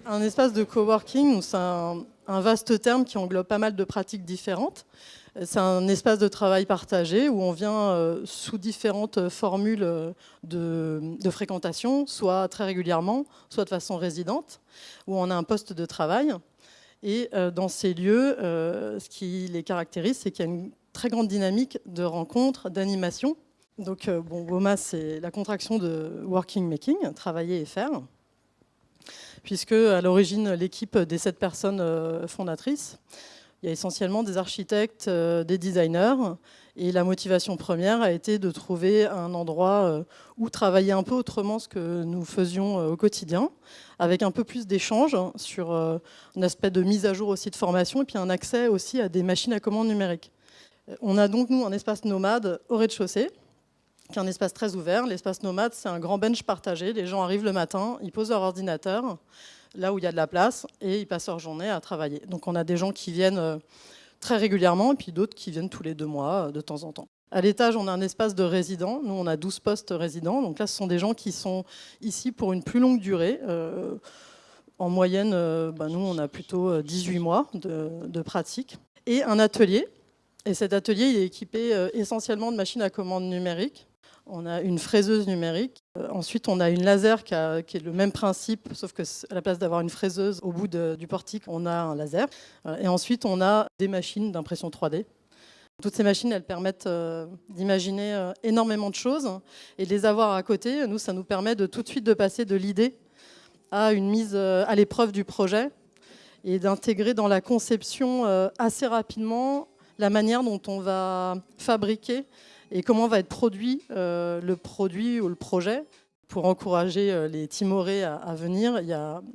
Un espace de coworking, c'est un vaste terme qui englobe pas mal de pratiques différentes. C'est un espace de travail partagé où on vient sous différentes formules de fréquentation, soit très régulièrement, soit de façon résidente, où on a un poste de travail. Et dans ces lieux, ce qui les caractérise, c'est qu'il y a une très grande dynamique de rencontres, d'animation. Donc, WOMA, c'est la contraction de Working Making, travailler et faire, puisque à l'origine, l'équipe des 7 personnes fondatrices, il y a essentiellement des architectes, des designers, et la motivation première a été de trouver un endroit où travailler un peu autrement ce que nous faisions au quotidien, avec un peu plus d'échanges sur un aspect de mise à jour aussi de formation, et puis un accès aussi à des machines à commande numériques. On a donc, nous, un espace nomade au rez-de-chaussée, qui est un espace très ouvert. L'espace nomade, c'est un grand bench partagé. Les gens arrivent le matin, ils posent leur ordinateur, là où il y a de la place, et ils passent leur journée à travailler. Donc on a des gens qui viennent très régulièrement, et puis d'autres qui viennent tous les 2 mois, de temps en temps. À l'étage, on a un espace de résidents. Nous, on a 12 postes résidents. Donc là, ce sont des gens qui sont ici pour une plus longue durée. En moyenne, nous, on a plutôt 18 mois de pratique. Et un atelier. Et cet atelier, il est équipé essentiellement de machines à commande numérique. On a une fraiseuse numérique. Ensuite, on a une laser qui est le même principe, sauf qu'à la place d'avoir une fraiseuse au bout du portique, on a un laser. Et ensuite, on a des machines d'impression 3D. Toutes ces machines, elles permettent d'imaginer énormément de choses. Et de les avoir à côté, nous, ça nous permet de tout de suite de passer de l'idée à une mise à l'épreuve du projet et d'intégrer dans la conception assez rapidement la manière dont on va fabriquer et comment va être produit le produit ou le projet. Pour encourager les timorés à venir,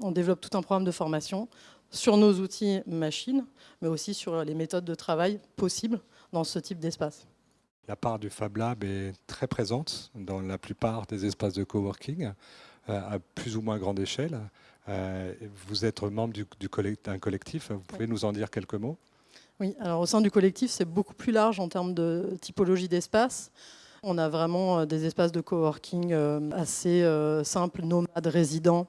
on développe tout un programme de formation sur nos outils machines, mais aussi sur les méthodes de travail possibles dans ce type d'espace. La part du Fab Lab est très présente dans la plupart des espaces de coworking, à plus ou moins grande échelle. Vous êtes membre d'un collectif, vous pouvez nous en dire quelques mots ? Oui, alors au sein du collectif, c'est beaucoup plus large en termes de typologie d'espace. On a vraiment des espaces de coworking assez simples, nomades, résidents,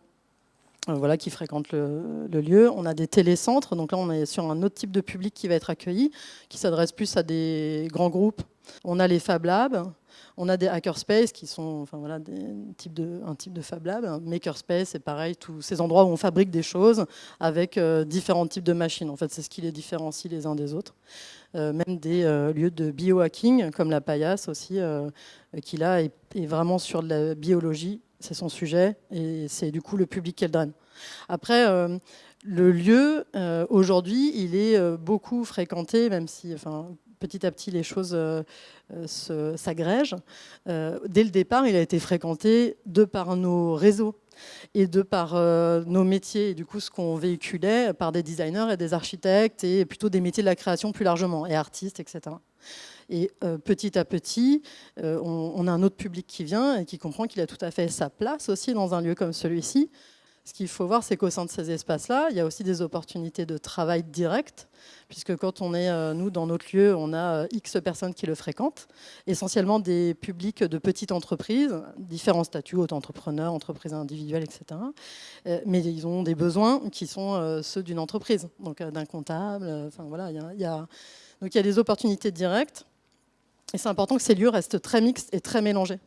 qui fréquentent le lieu. On a des télécentres, donc là on est sur un autre type de public qui va être accueilli, qui s'adresse plus à des grands groupes. On a les Fab Labs, on a des hackerspaces qui sont un type de Fab Lab. Makerspace, c'est pareil, tous ces endroits où on fabrique des choses avec différents types de machines. En fait, c'est ce qui les différencie les uns des autres. Même des lieux de biohacking, comme la Paillasse aussi, qui là est vraiment sur de la biologie. C'est son sujet et c'est du coup le public qu'elle draine. Après, le lieu, aujourd'hui, il est beaucoup fréquenté, même si petit à petit les choses s'agrègent. Dès le départ, il a été fréquenté de par nos réseaux et de par nos métiers, et du coup ce qu'on véhiculait par des designers et des architectes, et plutôt des métiers de la création plus largement, et artistes, etc. Et petit à petit, on a un autre public qui vient et qui comprend qu'il a tout à fait sa place aussi dans un lieu comme celui-ci. Ce qu'il faut voir, c'est qu'au sein de ces espaces-là, il y a aussi des opportunités de travail direct, puisque quand on est, nous, dans notre lieu, on a X personnes qui le fréquentent, essentiellement des publics de petites entreprises, différents statuts, auto-entrepreneurs, entreprises individuelles, etc. Mais ils ont des besoins qui sont ceux d'une entreprise, donc d'un comptable. Donc il y a des opportunités directes, et c'est important que ces lieux restent très mixtes et très mélangés.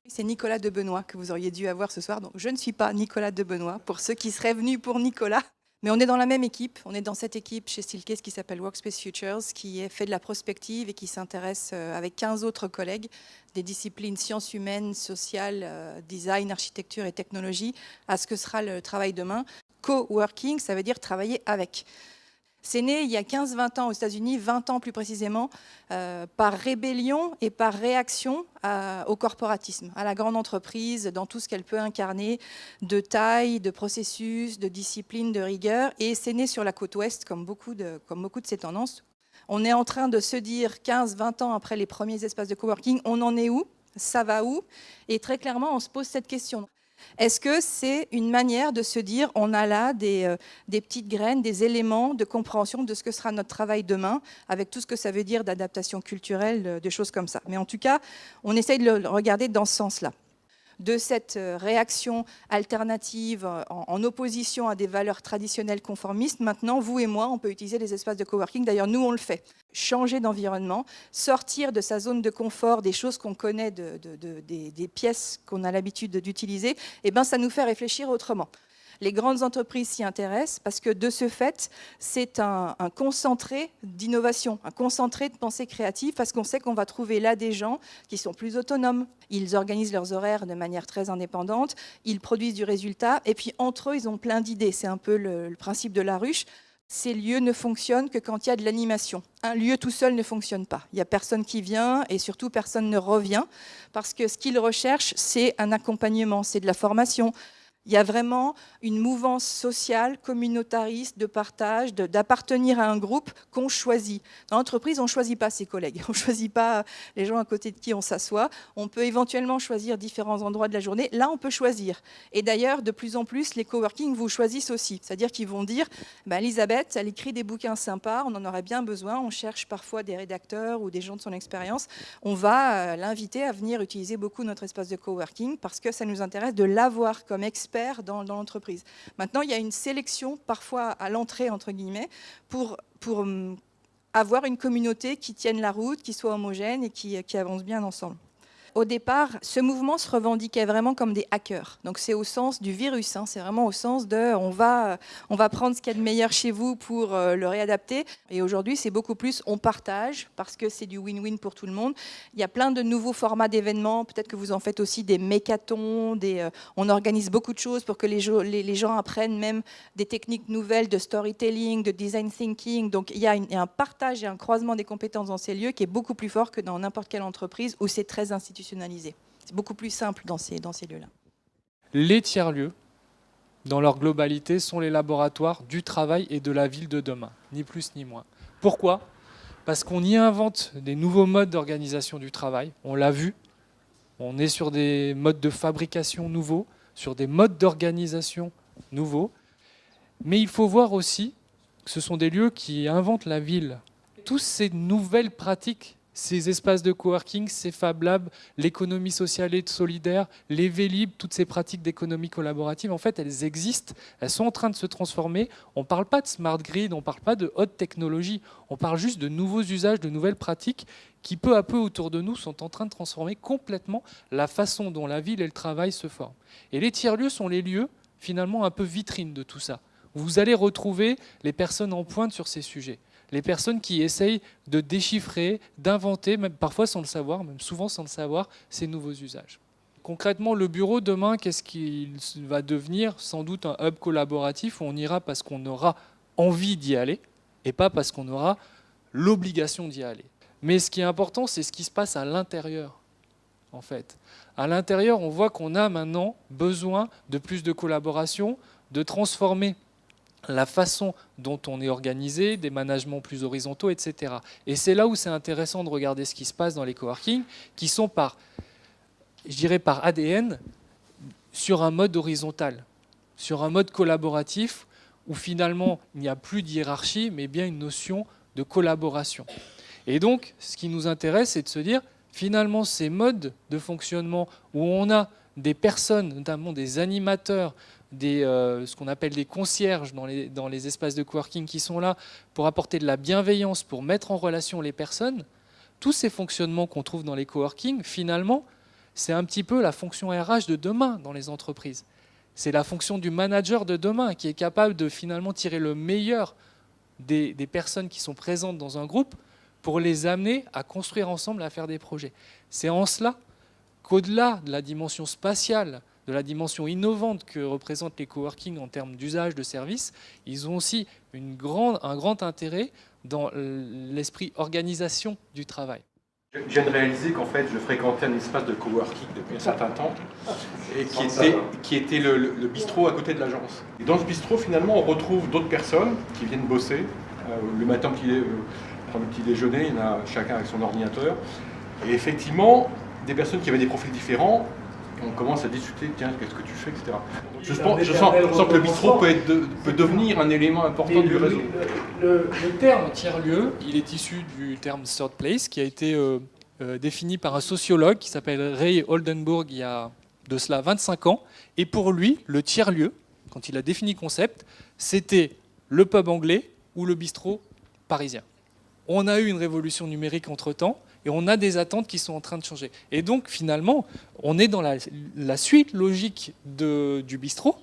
C'est Nicolas Debenoît que vous auriez dû avoir ce soir. Donc, je ne suis pas Nicolas Debenoît, pour ceux qui seraient venus pour Nicolas. Mais on est dans la même équipe. On est dans cette équipe chez Steelcase qui s'appelle Workspace Futures, qui fait de la prospective et qui s'intéresse avec 15 autres collègues des disciplines sciences humaines, sociales, design, architecture et technologie à ce que sera le travail demain. Co-working, ça veut dire travailler avec. C'est né il y a 15-20 ans aux États-Unis, 20 ans plus précisément, par rébellion et par réaction au corporatisme, à la grande entreprise, dans tout ce qu'elle peut incarner de taille, de processus, de discipline, de rigueur. Et c'est né sur la côte ouest, comme beaucoup de ces tendances. On est en train de se dire, 15-20 ans après les premiers espaces de coworking, on en est où ? Ça va où ? Et très clairement, on se pose cette question. Est-ce que c'est une manière de se dire on a là des petites graines, des éléments de compréhension de ce que sera notre travail demain, avec tout ce que ça veut dire d'adaptation culturelle, des choses comme ça. Mais en tout cas, on essaye de le regarder dans ce sens-là. de cette réaction alternative en opposition à des valeurs traditionnelles conformistes, maintenant, vous et moi, on peut utiliser les espaces de coworking. D'ailleurs, nous, on le fait. Changer d'environnement, sortir de sa zone de confort, des choses qu'on connaît, des pièces qu'on a l'habitude d'utiliser, et ben, ça nous fait réfléchir autrement. Les grandes entreprises s'y intéressent parce que de ce fait, c'est un concentré d'innovation, un concentré de pensée créative, parce qu'on sait qu'on va trouver là des gens qui sont plus autonomes. Ils organisent leurs horaires de manière très indépendante, ils produisent du résultat, et puis entre eux, ils ont plein d'idées. C'est un peu le principe de la ruche. Ces lieux ne fonctionnent que quand il y a de l'animation. Un lieu tout seul ne fonctionne pas. Il n'y a personne qui vient et surtout personne ne revient, parce que ce qu'ils recherchent, c'est un accompagnement, c'est de la formation. Il y a vraiment une mouvance sociale, communautariste, de partage, d'appartenir à un groupe qu'on choisit. Dans l'entreprise, on ne choisit pas ses collègues, on ne choisit pas les gens à côté de qui on s'assoit. On peut éventuellement choisir différents endroits de la journée. Là, on peut choisir. Et d'ailleurs, de plus en plus, les coworking vous choisissent aussi. C'est-à-dire qu'ils vont dire, Elisabeth, elle écrit des bouquins sympas, on en aurait bien besoin. On cherche parfois des rédacteurs ou des gens de son expérience. On va l'inviter à venir utiliser beaucoup notre espace de coworking parce que ça nous intéresse de l'avoir comme expert dans l'entreprise. Maintenant, il y a une sélection, parfois à l'entrée, entre guillemets, pour avoir une communauté qui tienne la route, qui soit homogène et qui avance bien ensemble. Au départ, ce mouvement se revendiquait vraiment comme des hackers. Donc c'est au sens du virus, c'est vraiment au sens de on va prendre ce qu'il y a de meilleur chez vous pour le réadapter. Et aujourd'hui, c'est beaucoup plus on partage parce que c'est du win-win pour tout le monde. Il y a plein de nouveaux formats d'événements. Peut-être que vous en faites aussi des mécathons. On organise beaucoup de choses pour que les gens apprennent même des techniques nouvelles de storytelling, de design thinking. Donc il y a un partage et un croisement des compétences dans ces lieux qui est beaucoup plus fort que dans n'importe quelle entreprise où c'est très institutionnalisé. C'est beaucoup plus simple dans ces lieux-là. Les tiers-lieux, dans leur globalité, sont les laboratoires du travail et de la ville de demain, ni plus ni moins. Pourquoi ? Parce qu'on y invente des nouveaux modes d'organisation du travail, on l'a vu, on est sur des modes de fabrication nouveaux, sur des modes d'organisation nouveaux, mais il faut voir aussi que ce sont des lieux qui inventent la ville. Toutes ces nouvelles pratiques, ces espaces de coworking, ces Fab Labs, l'économie sociale et solidaire, les Vélib, toutes ces pratiques d'économie collaborative, en fait, elles existent, elles sont en train de se transformer. On ne parle pas de smart grid, on ne parle pas de haute technologie, on parle juste de nouveaux usages, de nouvelles pratiques qui, peu à peu, autour de nous, sont en train de transformer complètement la façon dont la ville et le travail se forment. Et les tiers-lieux sont les lieux, finalement, un peu vitrines de tout ça. Vous allez retrouver les personnes en pointe sur ces sujets. Les personnes qui essayent de déchiffrer, d'inventer, même parfois sans le savoir, même souvent sans le savoir, ces nouveaux usages. Concrètement, le bureau, demain, qu'est-ce qu'il va devenir ? Sans doute un hub collaboratif où on ira parce qu'on aura envie d'y aller et pas parce qu'on aura l'obligation d'y aller. Mais ce qui est important, c'est ce qui se passe à l'intérieur, en fait. À l'intérieur, on voit qu'on a maintenant besoin de plus de collaboration, de transformer la façon dont on est organisé, des managements plus horizontaux, etc. Et c'est là où c'est intéressant de regarder ce qui se passe dans les coworking, qui sont par ADN, sur un mode horizontal, sur un mode collaboratif, où finalement il n'y a plus de hiérarchie, mais bien une notion de collaboration. Et donc, ce qui nous intéresse, c'est de se dire, finalement, ces modes de fonctionnement où on a des personnes, notamment des animateurs, ce qu'on appelle des concierges dans les espaces de coworking qui sont là pour apporter de la bienveillance, pour mettre en relation les personnes, tous ces fonctionnements qu'on trouve dans les coworking, finalement, c'est un petit peu la fonction RH de demain dans les entreprises. C'est la fonction du manager de demain qui est capable de finalement tirer le meilleur des personnes qui sont présentes dans un groupe pour les amener à construire ensemble, à faire des projets. C'est en cela qu'au-delà de la dimension spatiale, de la dimension innovante que représentent les coworking en termes d'usage de services, ils ont aussi un grand intérêt dans l'esprit organisation du travail. Je viens de réaliser qu'en fait, je fréquentais un espace de coworking depuis un certain temps, et qui était le bistrot à côté de l'agence. Et dans ce bistrot, finalement, on retrouve d'autres personnes qui viennent bosser. Le matin, prendre le petit déjeuner, il y en a chacun avec son ordinateur. Et effectivement, des personnes qui avaient des profils différents, on commence à discuter, tiens, qu'est-ce que tu fais, etc. Je sens que le bistrot peut devenir un élément important du réseau. Le terme tiers-lieu, il est issu du terme third place, qui a été défini par un sociologue qui s'appelle Ray Oldenburg il y a de cela 25 ans. Et pour lui, le tiers-lieu, quand il a défini le concept, c'était le pub anglais ou le bistrot parisien. On a eu une révolution numérique entre-temps et on a des attentes qui sont en train de changer. Et donc, finalement, on est dans la suite logique du bistrot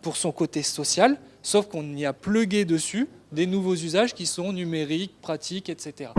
pour son côté social, sauf qu'on y a plugué dessus des nouveaux usages qui sont numériques, pratiques, etc.